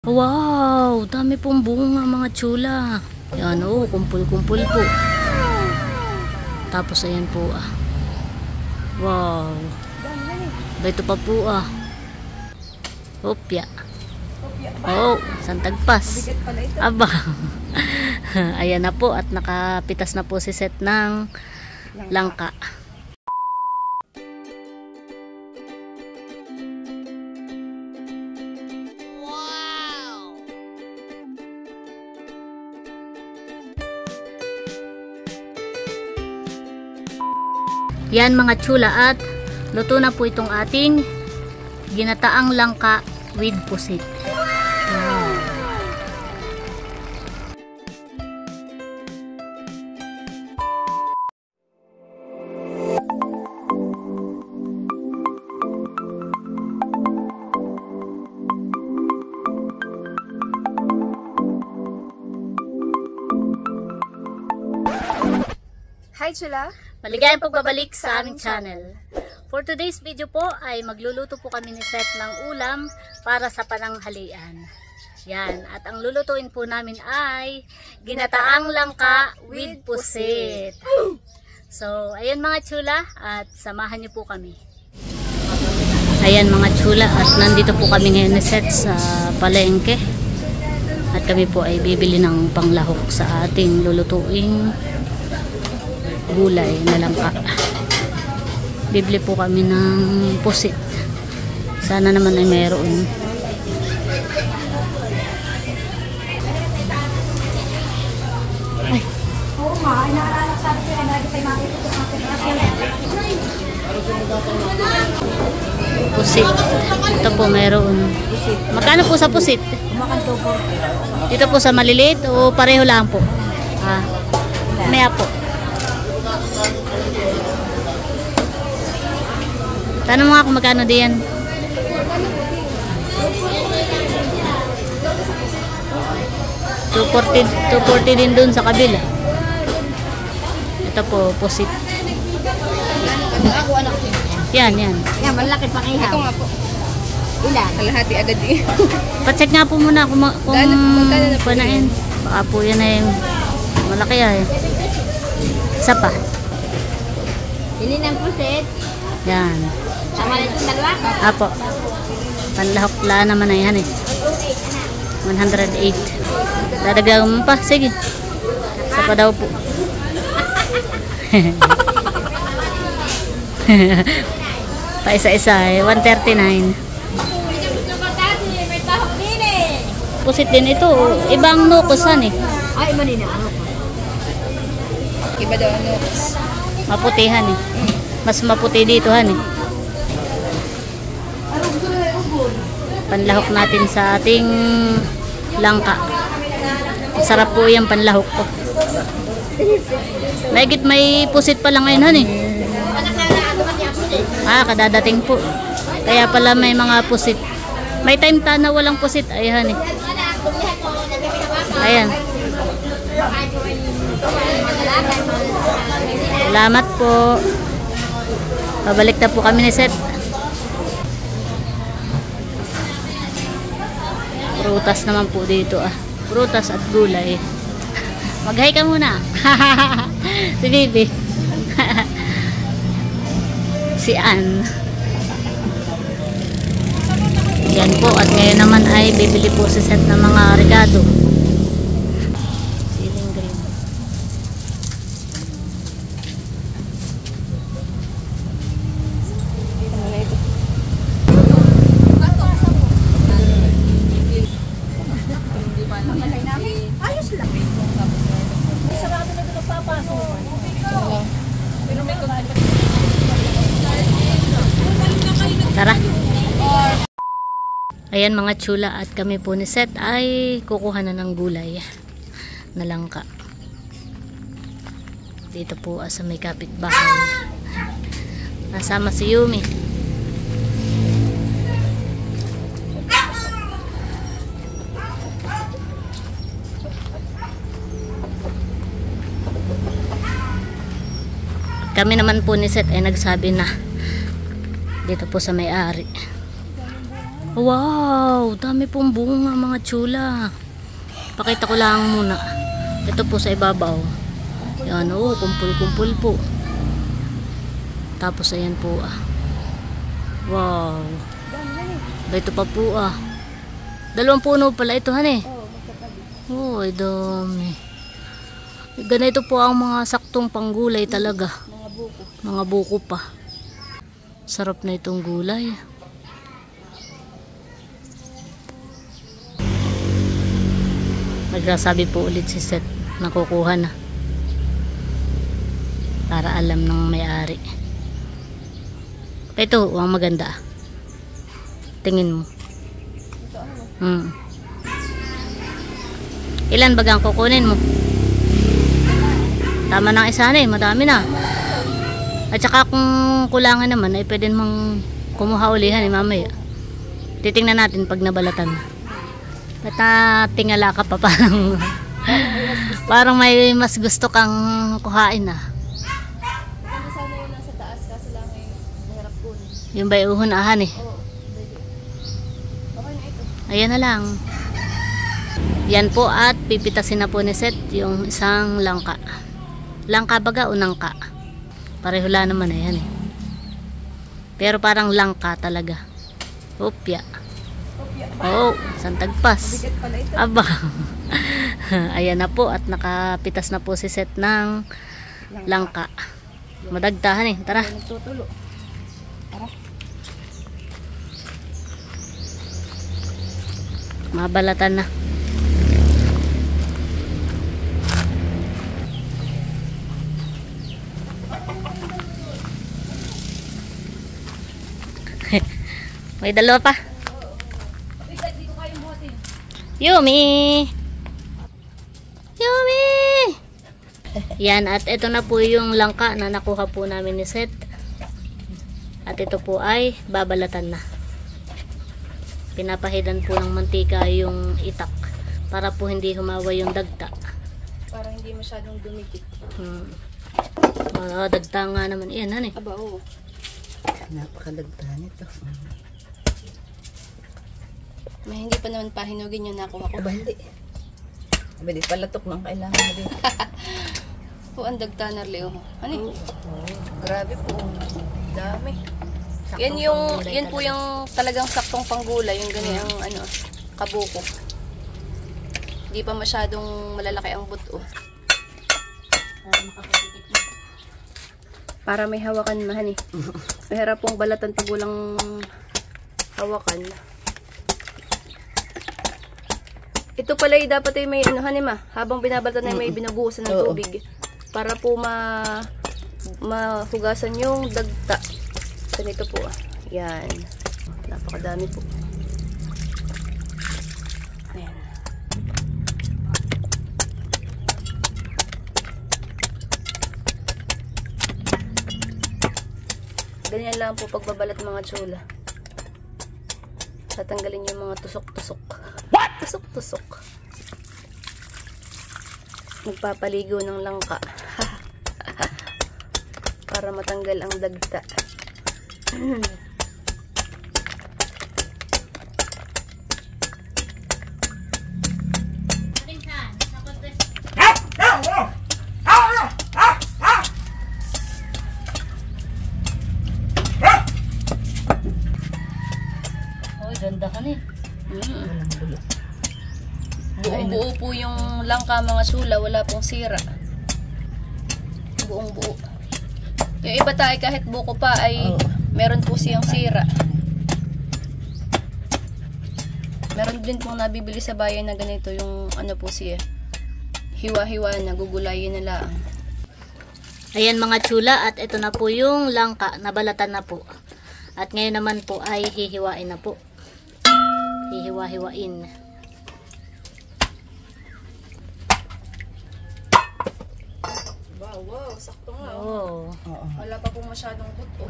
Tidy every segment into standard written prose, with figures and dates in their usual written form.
Wow, dami pong bunga mga chula. Yan oh, kumpul-kumpul po. Tapos ayan po ah. Wow. Ito pa po ah. Opya. Oh, santagpas. Aba. Ayan na po at nakapitas na po si Seth ng langka. Yan mga chula at luto na po itong ating ginataang langka with pusit. Wow. Hi chula! Maligayang pagbabalik sa aming channel. For today's video po ay magluluto po kami ni Seth ng ulam para sa pananghalian. Yan, at ang lulutuin po namin ay ginataang langka with pusit. So, ayan mga chula at samahan niyo po kami. Ayan mga chula at nandito po kami ngayon ni Seth sa palengke. At kami po ay bibili ng panglahok sa ating lulutuing gulay na langka. Bibili po kami ng pusit. Sana naman ay mayroon. Ay. Oo nga, inaalala sa atin kaya lagi tayo makikita sa atin. Pusit. Ito po mayroon. Magkano po sa pusit? Dito po sa maliliit o pareho lang po? Ah, maya po. Tanong mo nga kung magkano diyan. 240 din dun sa kabila. Ito po, pusit. Yan. Yan, malaki pa kayo. Ito nga po. Ilan? Kalahati agad eh. Pacheck nga po muna kung panain. Baka po yan ay malaki ay. Isa pa. Pili ng pusit. Yan. Sama na itong dalawa? Apo. Panlahok la naman na yan eh. 108. Dadagdagan mo pa. Sige. Isa pa daw po. Pa isa-isa eh. 139. Pusit din ito. Ibang nukusan eh. Ay, iba din ang nukos. Iba daw ang nukos. Maputihan eh. Mas maputi dito han eh. Panlahok natin sa ating langka. Sarap po yung panlahok ko. Mahigit may pusit pa lang ngayon han eh. Ah, kadadating po. Kaya pala may mga pusit. May time ta na walang pusit. Ayan eh. Ayan. Salamat po. Pabalik na po kami ni Seth. Prutas naman po dito ah. Prutas at gulay. Mag-hi ka muna. Si Bibi. Si Ann. Yan po. At ngayon naman ay bibili po si Seth ng mga regado. Siling green. Ayos lang. Sarado na ito nagpapasok. Tara. Ayan mga chula at kami po ni Seth ay kukuha na ng gulay na langka. Dito po sa may kapitbahay. Nasama si Yumi. Kami naman po ni Seth ay nagsabi na dito po sa may-ari. Wow, dami pong bunga mga chula. Pakita ko lang muna. Ito po sa ibabaw. Yan, oh, kumpul-kumpul po. Tapos ayan po ah. Wow. Ito pa po ah. 2 puno pala ito, hane. Oh, ay dami. Ganito po ang mga saktong panggulay talaga. Mga buko pa. Sarap na itong gulay. Nagsasabi po ulit si Seth na kukuha na. Para alam ng may-ari. Ito, ang maganda. Tingin mo. Ilan bagang kukunin mo? Tama ng isa na eh, madami na. At saka kung kulangan naman ay pwede mang kumuha ulihan eh mamaya. Titingnan natin pag nabalatan. At tingala ka pa parang may mas gusto kang kuhain ah. Sana yun nasa taas kasi lang ay mahirap po. Yung ba iuhunahan eh. Okay na ito. Ayan na lang. Yan po at pipitasin na po ni Seth yung isang langka. Langka baga o nangka? Pareho lang naman eh, yan eh. Pero parang langka talaga. Opya. Oh, santagpas. Aba. Ayan na po at nakapitas na po si Seth ng langka. Madagdahan eh. Tara. Nagtutulo. Tara. Mabalatan na. May dalawa pa. Yumi! Yumi! Yan, at ito na po yung langka na nakuha po namin ni Seth. At ito po ay babalatan na. Pinapahidan po ng mantika yung itak para po hindi humawa yung dagta. Para hindi masyadong dumikit. Dagta nga naman. Yan, ano eh. Aba, oo. Napakadagdahan ito. May hindi pa naman pahinugin yung nakuha ko. Aba, hindi. Aba, di palatok ng kailangan na din. Po, ang dagtanar, Leo. Ano? Grabe po. Dami. Yan po yung talagang saktong panggulay. Yung ganyan ang ano, kabuko. Hindi pa masyadong malalaki ang buto. Para may hawakan mahan eh. Mahirap pong balatan pag walang hawakan. Ito pala dapat ay may ano hanima. Habang binabalatan ay may binubuhusan ng tubig. Para po mahugasan yung dagta. Ganito po ah. Yan. Napakadami po. Ayan. Ganyan lang po pagbabalat mga tsula. Tatanggalin yung mga tusok-tusok. What? Tusok-tusok. Magpapaligo ng langka. Para matanggal ang dagta. Ganda ka na eh. Buong-buo po yung langka mga sula, wala pong sira. Buong-buo. Yung iba tayo kahit buko pa ay meron po siyang sira. Meron din pong nabibili sa bayan na ganito yung ano po siya. Hiwa-hiwa na, gugulayin na lang. Ayan mga chula at ito na po yung langka, nabalatan na po. At ngayon naman po ay hihiwain na po. Hihiwa-hiwain. Wow, sakto nga. Oh. Wala pa po masyadong buto.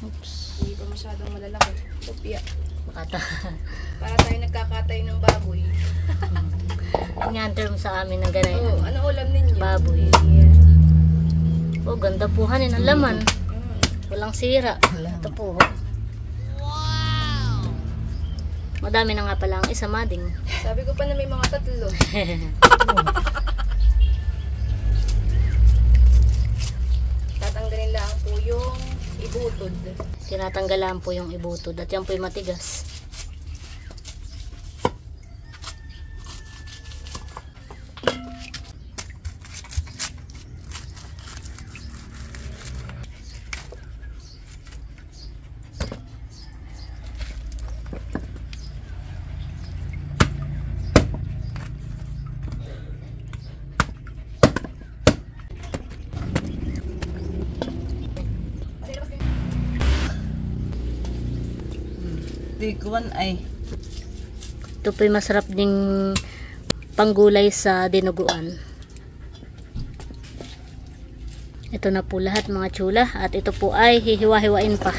Oops. Hindi pa masyadong malalaki. Kopya. Makata. Para tayo nagkakatay ng baboy. Yan term sa amin ng ganay. Oh, ano ulam ninyo? Baboy. Oh, ganda po hanin ang laman. Walang sira. Ito po. Madami na nga pala ang isa, Mading. Sabi ko pa na may mga 3. Tatanggalin lang po yung ibutod. Tinatanggalan po yung ibutod at yan po yung matigas. Tikuan ay. Ito po yung masarap ding panggulay sa dinuguan. Ito na po lahat mga chula. At ito po ay hihiwa-hiwain pa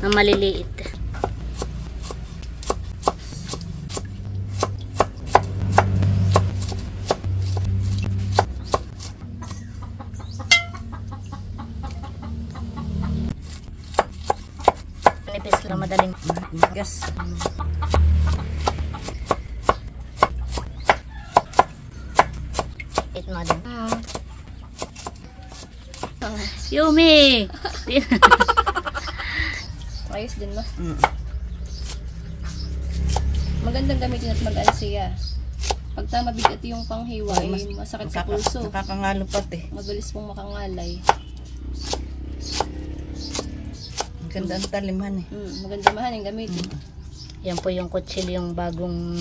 na maliliit. Nipis lang madaling. Gas. It madam. Yumi! Ayos din ba? Mm. Magandang gamitin at mag-ano siya. Pagka mabigat yung panghiwa, ay masakit sa pulso. Nakakangalo pati. Mabilis pong makangalay. Ganda ang taliman eh. Maganda mahan yung gamitin. Yan po yung kutsil yung bagong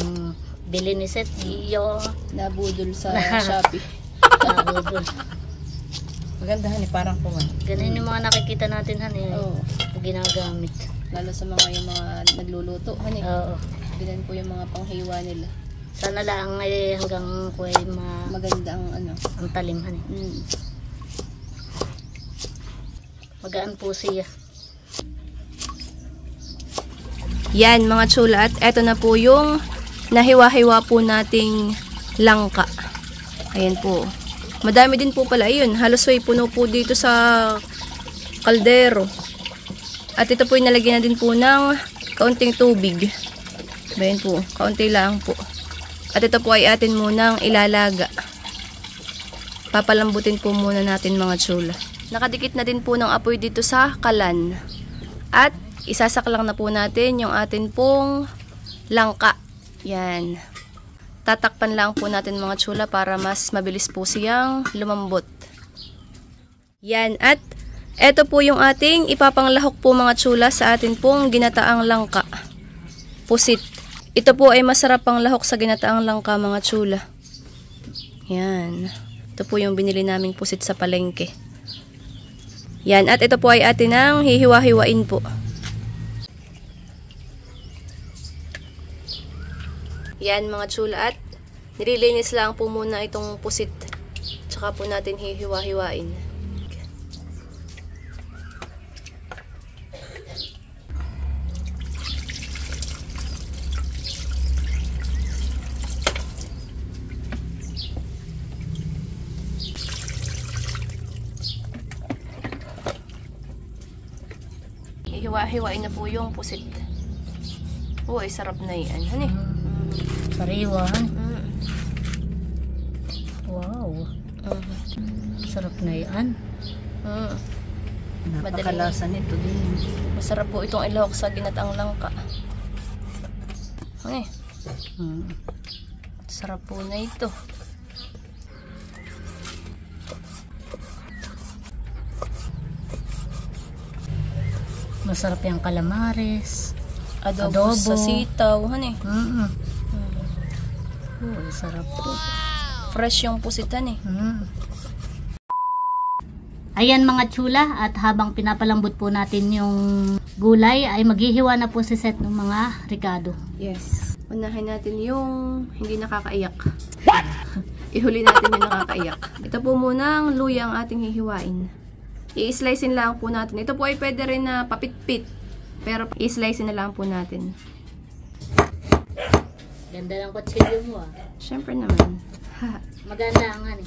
bili ni Seth. Iyo. Nabudol sa Shopee. Nabudol. Maganda han eh, parang kuwan. Ganun yung mga nakikita natin han eh. Oo. Ginagamit. Lalo sa mga yung mga nagluluto. Hani, Oo. bilan po yung mga panghiwa nila. Sana lang ay hanggang kuway Maganda ang ano. ang talim han eh. Magaan po siya. Yan mga chula, at eto na po yung nahiwa-hiwa po nating langka. Ayan po. Madami din po pala yun. Halos way puno po dito sa kaldero. At ito po yung nalagyan na din po ng kaunting tubig. Ayan po. Kaunti lang po. At ito po ay atin munang ilalaga. Papalambutin po muna natin mga chula. Nakadikit na din po ng apoy dito sa kalan. At isasaklang na po natin yung atin pong langka. Yan. Tatakpan lang po natin mga chula para mas mabilis po siyang lumambot. Yan. At eto po yung ating ipapanglahok po mga chula sa atin pong ginataang langka. Pusit. Ito po ay masarap pang lahok sa ginataang langka mga chula. Yan. Ito po yung binili naming pusit sa palengke. Yan. At ito po ay atin ang hihiwa-hiwain po. Yan mga chula, at nililinis lang po muna itong pusit. Tsaka po natin hihiwa-hiwain. Hihiwa-hiwain na po yung pusit. Uy, sarap na yan. Hani? Sariwan. Wow. Sarap na yan. Napakalasa nito din. Masarap po itong ilahok sa ginataang langka. Ay. Sarap po na ito. Masarap yung calamares. Adobo sa sitaw. Hani? Uy, sarap po. Fresh yung pusitan eh. Ayan mga chula, at habang pinapalambot po natin yung gulay ay maghihiwa na po si Seth ng mga ricado. Yes. Unahin natin yung hindi nakakaiyak. Ihuli natin yung nakakaiyak. Ito po muna ang luya ang ating hihiwain. I-slicein lang po natin. Ito po ay pwede rin na papit-pit. Pero i-slicein na lang po natin. Ganda ng kutsilyo mo ah. Siyempre naman. Maganda ang ano.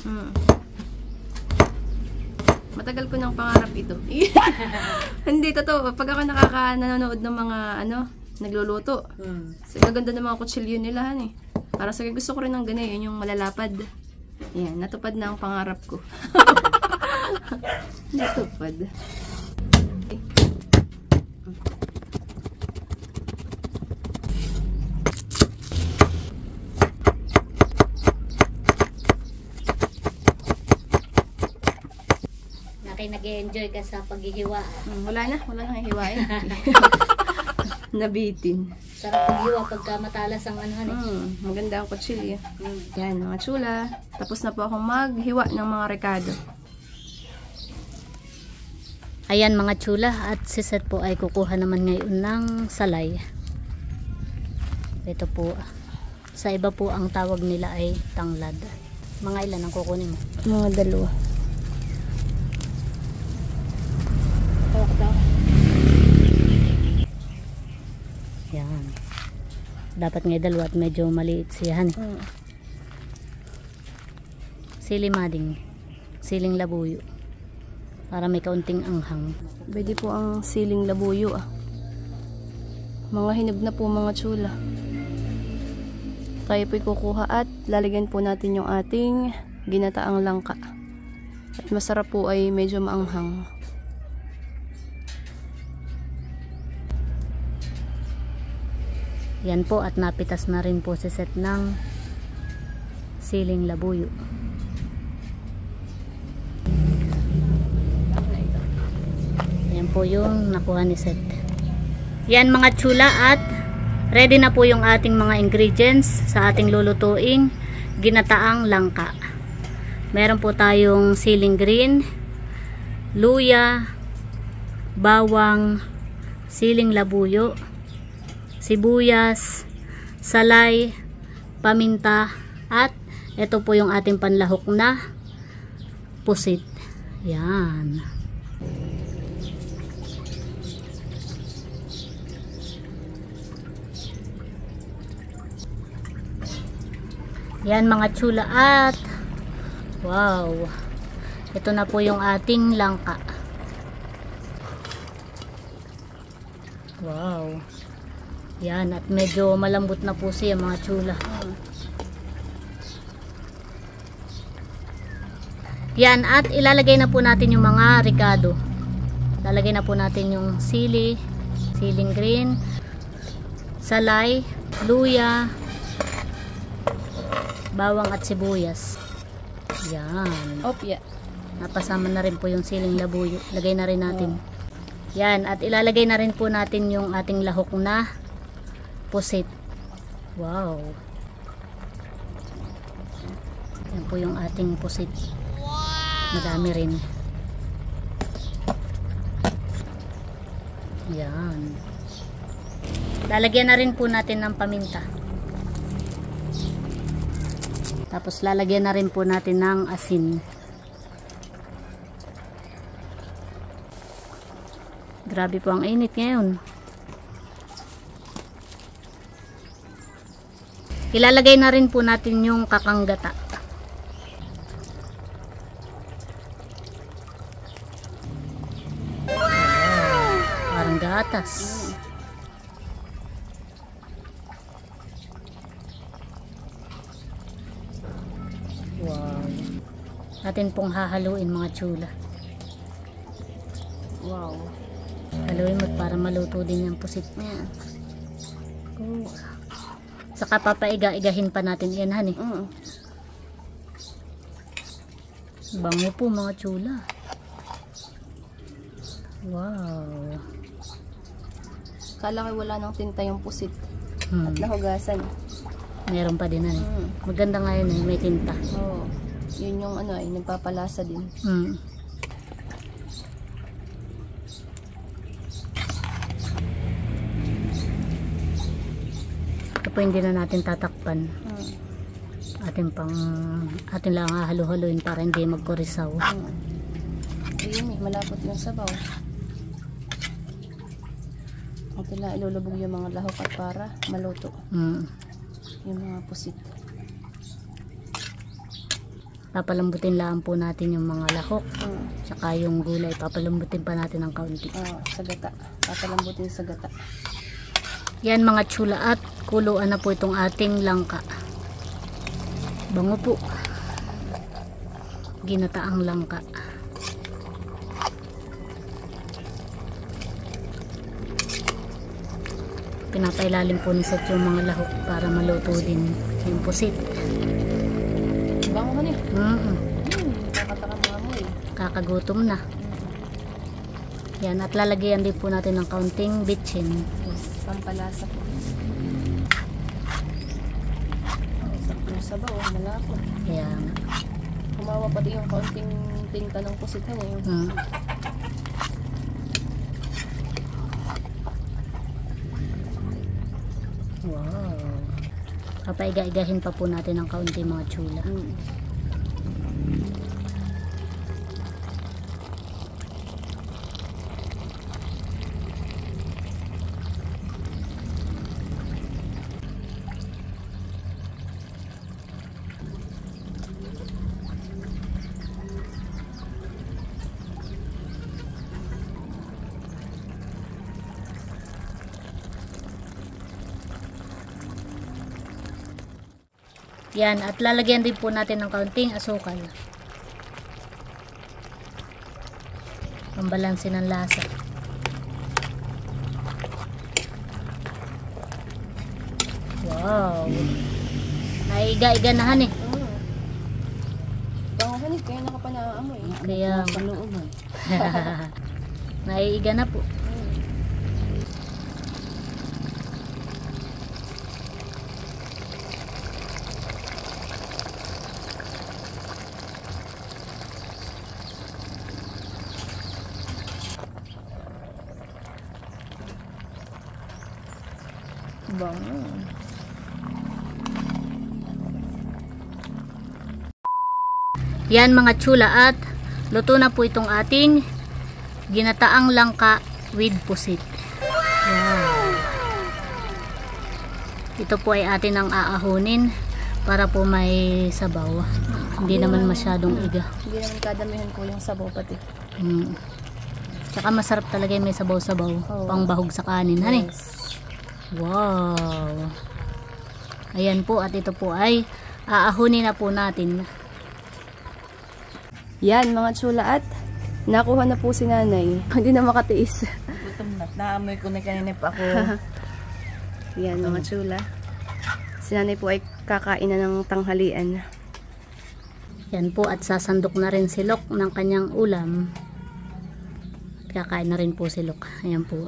Matagal ko nang pangarap ito. Hindi, totoo. Pag ako nanonood ng mga nagluluto. Hmm. Kasi gaganda ng mga kutsilyo nila, han eh. Para sa gusto ko rin ng ganyan, yun yung malalapad. Yan, natupad na ang pangarap ko. Natupad. Okay. Nag-enjoy ka sa paghihiwa. Wala na hihiwain. Nabitin. Sarap paghiwa pagka matalas ang ano. Maganda ang kutsilyo. Yan, mga chula. Tapos na po akong maghiwa ng mga rekado. Ayan mga chula, at si Seth po ay kukuha naman ngayon ng salay. Ito po, sa iba po ang tawag nila ay tanglad. Mga ilan ang kukunin mo? Mga 2. Yan. Dapat nga 2 at medyo maliit siya. Sili mading. Siling labuyo. Para may kaunting anghang. Pwede po ang siling labuyo. Mga hinog na po mga chula. Tayo po'y kukuha at lalagyan po natin yung ating ginataang langka. At masarap po ay medyo maanghang. Yan po, at napitas na rin po si Seth ng siling labuyo. Yan po yung nakuha ni Seth. Yan mga chula, at ready na po yung ating mga ingredients sa ating lulutuing ginataang langka. Meron po tayong siling green, luya, bawang, siling labuyo, sibuyas, salay, paminta, at ito po yung ating panlahok na pusit. Yan. Yan mga chula, at wow, ito na po yung ating langka. Wow. Yan, at medyo malambot na po siya mga chula. Yan, at ilalagay na po natin yung mga rekado. Lalagay na po natin yung sili, siling green, salay, luya, bawang at sibuyas. Yan. Opya. Napasama na rin po yung siling labuyo. Lagay na rin natin. Yan, at ilalagay na rin po natin yung ating lahok na pusit. Wow. Yan po yung ating pusit. Madami rin. Yan. Lalagyan na rin po natin ng paminta. Tapos lalagyan na rin po natin ng asin. Grabe po ang init ngayon. Ilalagay na rin po natin yung kakanggata. Wow! Parang gatas. Wow. Natin pong hahaluin mga chula. Wow. Haluin mo para maluto din yung pusit niya. Oh. Saka papaiga-igahin pa natin yan, honey. Bango po mga chula. Wow. Kala ko wala nang tinta yung pusit. At nahugasan. Meron pa din, honey. Maganda nga yun, may tinta. Oo. Yun yung ano ay nagpapalasa din. Ito po hindi na natin tatakpan. Atin lang halu-haluin para hindi magkurisaw. Ayun, malapot yung sabaw. Atin lang ilulubog yung mga lahok at para maluto. Yung mga pusit. Papalambutin lang po natin yung mga lahok. Tsaka yung gulay, papalambutin pa natin ng kaunti. Sa gata. Papalambutin sa gata. Yan mga chula, at kuluan na po itong ating langka. Bango po. Ginataang langka. Pinapailalim po ni Seth yung mga lahok para maluto din yung pusit. Bango ka niya. Kakataka mga mo eh. Kakagutom na. Yan, at lalagyan din po natin ng kaunting bitchin. Yes, pampalasa po. Sakto yung sabaw, malapot. Yan. Kumawa pati yung kaunting tinta ng pusit na yun. Wow. Papaiga-igahin pa po natin ng kaunti mga chula. Yan, at lalagyan din po natin ng kaunting asukal. Pambalansin ng lasa. Wow. Naiga-iganahan eh. Bango ka niya, kaya naka pa naaamoy. Kaya naiiga na po. Bango. Yan mga chula, at luto na po itong ating ginataang langka with pusit. Wow. Ito po ay atin ang aahunin para po may sabaw. Hindi naman masyadong iga. Hindi naman kadamihan po yung sabaw pati. Tsaka masarap talaga yung may sabaw-sabaw. Pangbahog sa kanin. Hani? Wow. Ayan po, at ito po ay aahunin na po natin. Yan mga chula, at nakuha na po si nanay. Hindi na makatiis. Gutom na. Naamoy ko na kanina pa ako. Yan mga chula. Si nanay po ay kakain na ng tanghalian. Yan po, at sasandok na rin si Lok ng kanyang ulam. Kakain na rin po si Lok. Ayan po.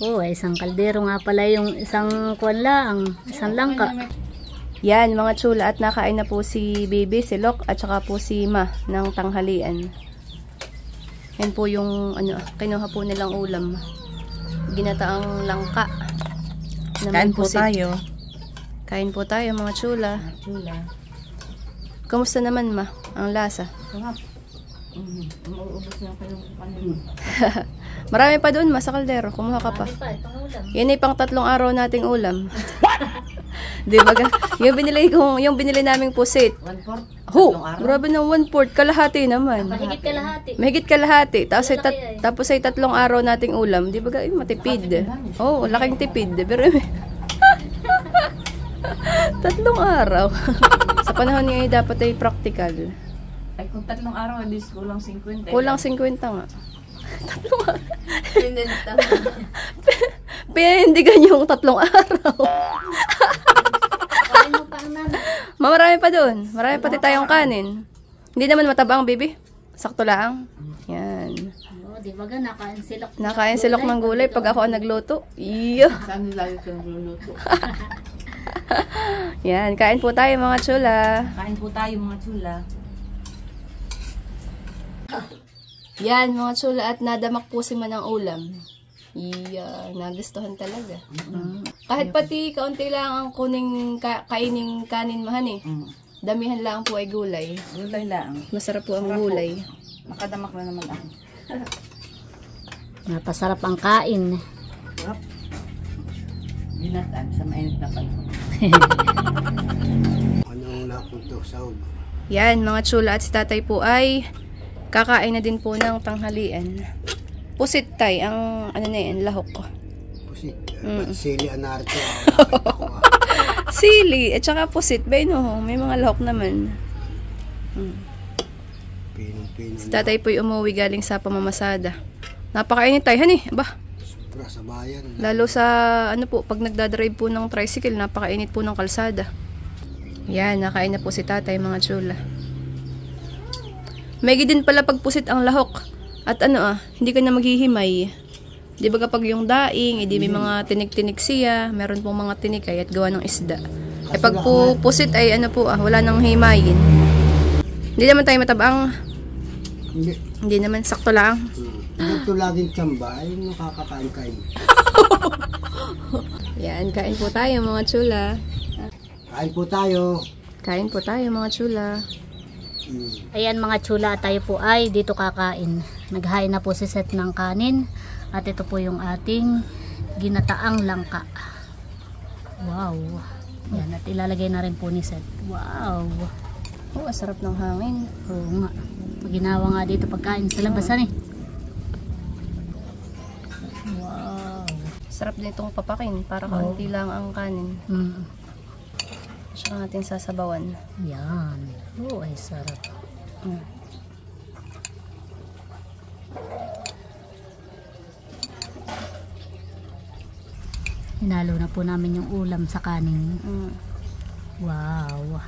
Oh, isang kaldero nga pala yung isang kwanlaang, isang langka. Yan mga chula, at nakain na po si Baby, si Lok, at saka po si Ma ng tanghalian. Yan po yung kinuha po nilang ulam. Ginataang langka. Kain po tayo. Kain po tayo mga chula. Chula. Kamusta naman Ma ang lasa? Sarap. Mauubos na ako yung kanina. Marami pa doon Ma sa kaldero. Kumuha ka pa. Yan ay pang 3 araw nating ulam. Di ba? Yung binili naming pusit. 1/4. Ho! Grabe ng 1/4. Kalahati naman. Mahigit kalahati. Mahigit kalahati. Tapos ay 3 araw nating ulam. Di ba? Matipid. Oh, laking tipid. Pero 3 araw. Sa panahon niya dapat ay practical. Ay, kung 3 araw, at least kulang 50. Kulang 50 nga. 3 araw. Pinindigan yung 3 araw. Marami pa doon. Marami pati tayong kanin. Hindi naman matabang, baby. Sakto lang. Yan. Oh, di ba nakain silok. Nakain silok ng gulay pag ako ang nagluto. Iyo. Saan lagi ka nagluluto? Yan, kain po tayo mga chula. Kain po tayo mga chula. Yan mga chula, at nadamak po si Man ng ulam. Iya, nagustuhan talaga. Kahit pati kaunti lang ang kaining kanin mahan eh. Damihan lang po ay gulay. Gulay lang. Masarap po ang gulay. Makadamak na naman ako. Napasarap ang kain. Sarap. Binatan sa mainit na panahon. Anong napunto sa Yan, mga chula, at si tatay po ay kakain na din po ng tanghalian. Pusit tay, ang ano na yan, lahok. Pusit. Mm. Sili anarte. Sili, at saka pusit, ba no? May mga lahok naman. Pinong-pinong. Si tatay po ay umuwi galing sa pamamasada. Napakainit tayo, hani, ba? Sobra sa bayan. Lalo sa, ano po, pag nagdadrive po ng tricycle, napakainit po ng kalsada. Yan, nakain na po si tatay, mga chula. May din pala pagpusit ang lahok. At ano hindi ka na maghihimay. Di ba kapag yung daing, edi may mga tinik-tinik siya, meron pong mga tinikay at gawa ng isda. Eh pag po pusit ay ano po wala nang himayin. Hindi naman tayo matabang. Hindi naman, sakto lang. Ito laging tsamba, ay nakakakain-kain. Yan, kain po tayo mga chula. Kain po tayo. Kain po tayo mga chula. Ayan mga chula, tayo po ay dito kakain. Naghain na po si Seth ng kanin. At ito po yung ating ginataang langka. Wow. Yan, at ilalagay na rin po ni Seth. Wow. Oh, sarap ng hangin. Oo nga. Ginawa nga dito pagkain sa labasan eh. Wow. Sarap din itong papakin para kaunti lang ang kanin. Saka natin sasabawan. Yan. Oh, ay sarap. Hinalo na po namin yung ulam sa kanin. Wow.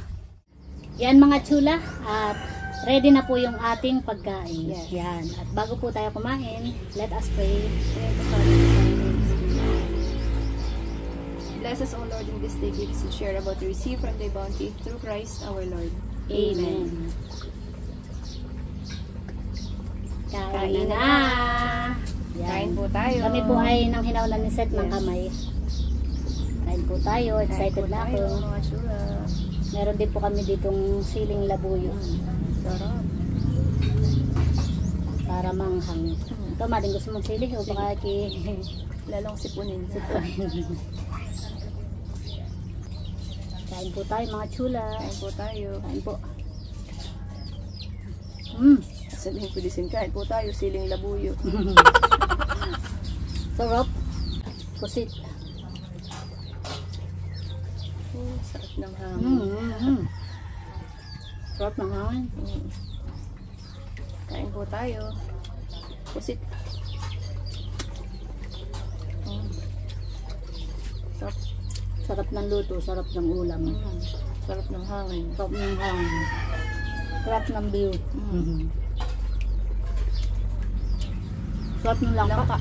Yan mga chula, at ready na po yung ating pagkain. Yes. Yan. At bago po tayo kumain, let us pray. Bless us, O Lord, in this day gifts to share about to receive from thy bounty through Christ our Lord. Amen. Kain Kain na. na. Yan. Kain po tayo. Kami po ay nang hinawlan ni Seth ng Yes. kamay. Kain po tayo. Excited na ako. Mga chula. Meron din po kami ditong siling labuyo. Sarap. Para manghang. Ikaw, Mading, gusto mong sili? O baka Lalong sipunin. Kain po tayo mga chula. Kain po tayo. Kain po. Sabihin ko disin, kain po tayo, siling labuyo. Sarap. Pusit. Oh, sarap ng hangin. Sarap ng hangin. Kain po tayo. Pusit. Sarap. Sarap ng luto, sarap ng ulam. Sarap ng hangin. Sarap ng hangin. Sarap ng view. Sarap ng langka.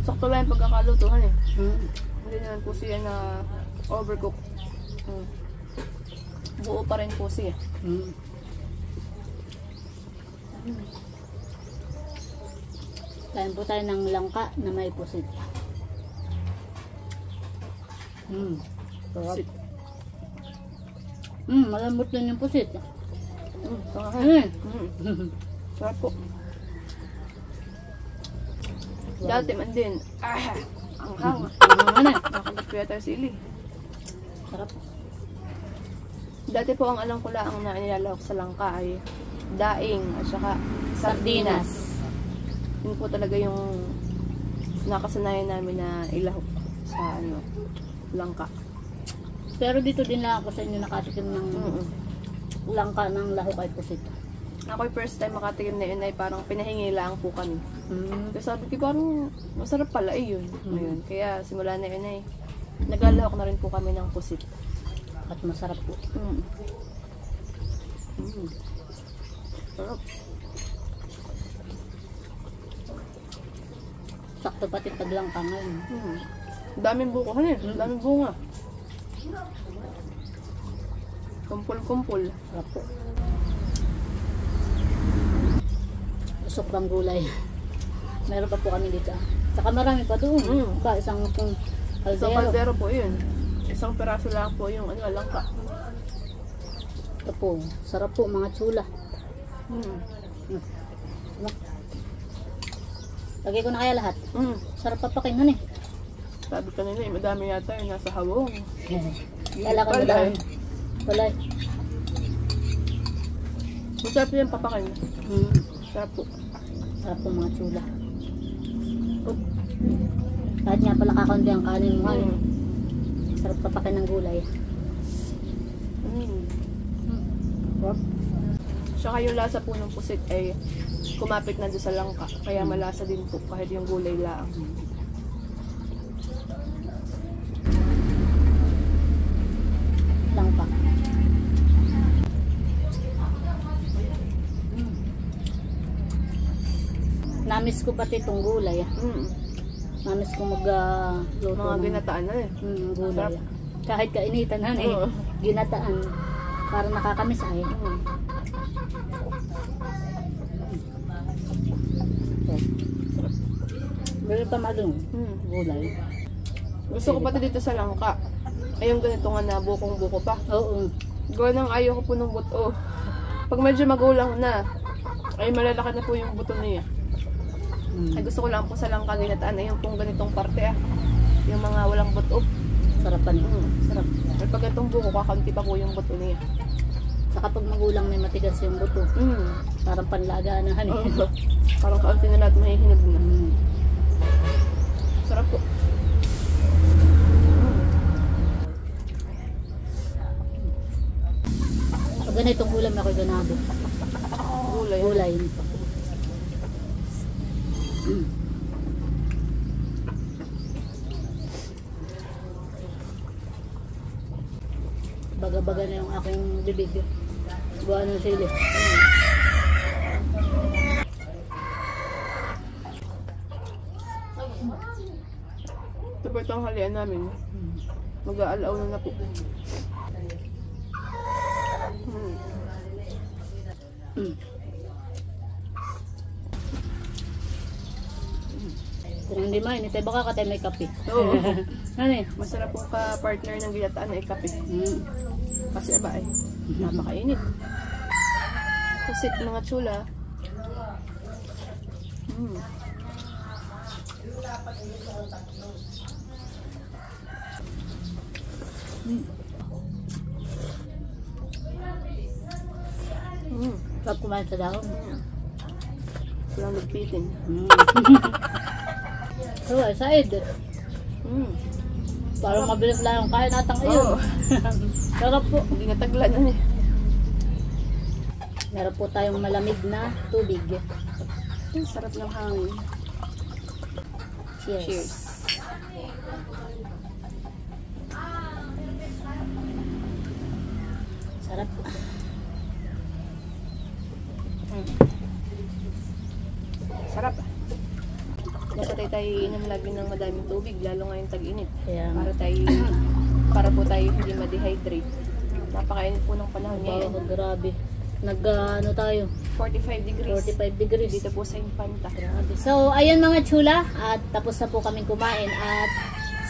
Sakto lang yung pagkakalutuhan eh. Mm. Hindi naman po siya na overcook. Buo pa rin po siya. Mm. Kain po tayo ng langka na may pusit. Sarap. Malambot din yung pusit. Sarap po. Dati man din. Ang hanga. Nakalat ko yata sili. Sarap. Dati po ang alam ko lang na nilalahok sa langka ay daing at saka sardinas. Yun po talaga yung nakasanayan namin na ilahok sa langka. Pero dito din lang ako sa inyo nakatikim ng langka ng lahok ay pusit. Ako yung first time makatikim na yun ay parang pinahingi lang po kami. Kasi sabi ko parang masarap pala yun. Ngayon, kaya simula na yun ay naglalahok na rin po kami ng pusit. At masarap po. Sarap. Sakto pati pag langka ngayon. Daming buko eh. Daming bunga. Kumpul-kumpul. Sarap po. Usok bang gulay. Meron pa po kami dito. Saka marami pa doon. Isang Isang kaldero. kaldero po yun. Isang peraso lang po yung langka. Ito po. Sarap po mga chula. Lagay ko na kaya lahat. Sarap papakinan eh. Sabi kanina madami yata yung nasa hawong. Lala ko na dahil. Wala. Masarap yung papakin. Sarap po. Sarap po mga chula. Kahit nga pala kakaunti ang kanin mo. Sarap papakin ng gulay. Saka yung lasa po ng pusit ay kumapit na doon sa langka. Kaya malasa din po kahit yung gulay lang. Lang pa. Namis ko pati itong gulay. Namis ko mag-luto Mga ng ginataan na eh. gulay. Sarap. Kahit kainitan na eh. Oo. Ginataan. Para nakakamis ay. Meron pa malung gulay. Gusto ko pati dito sa langka. Ay yung ganito nga na bukong-buko pa. Oo. Gawa nang ayaw ko po ng buto. Pag medyo magulang na, ay malalaki na po yung buto niya. Ay gusto ko lang po sa langka ginataan ay yung pong ganitong parte yung mga walang buto. Sarapan. Sarap. Ay pag itong buko, kakanti pa po yung buto niya. Saka pag magulang may matigas yung buto. Parang panlaga na hani. Parang kaunti na lahat mahihinog na. Sarap po. Pag ganitong ulam ako ganado. Gulay. Gulay. Baga-baga na yung aking bibig. Buwan ng sili. Ito po itong halian namin. Mag-aalaw na po. Kung hindi mainit, ay baka katay may kape. Oo. Ano eh? Masarap po ka-partner ng ginataan na ikape. Kasi aba ay napakainit. Pusit mga chula. Sarap kumain sa dahon. Walang nagpitin. So, side. Parang mabilis lang yung kain natang iyon. Sarap po. Hindi nataglan na eh. Meron po tayong malamig na tubig. Sarap ng hangin. Cheers. Cheers. Sarap. Sarap. Dapat tayo inom lagi ng madaming tubig, lalo ngayong tag-init. Kaya Para po tayo hindi ma-dehydrate. Napakainit po ng panahon ngayon. grabe. Ano tayo? 45 degrees. 45 degrees. Dito po sa Infanta. Grabe. So, ayun mga chula. At tapos na po kaming kumain. At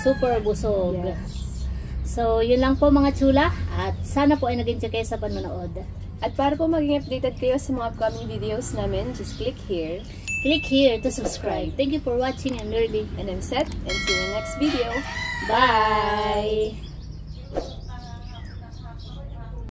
super busog. Yes. So, yun lang po mga chula. At sana po ay nag-enjoy kayo sa panonood. At para po maging updated kayo sa mga upcoming videos namin, just click here. Click here to subscribe. Thank you for watching and learning. And I'm set, and see you in the next video. Bye!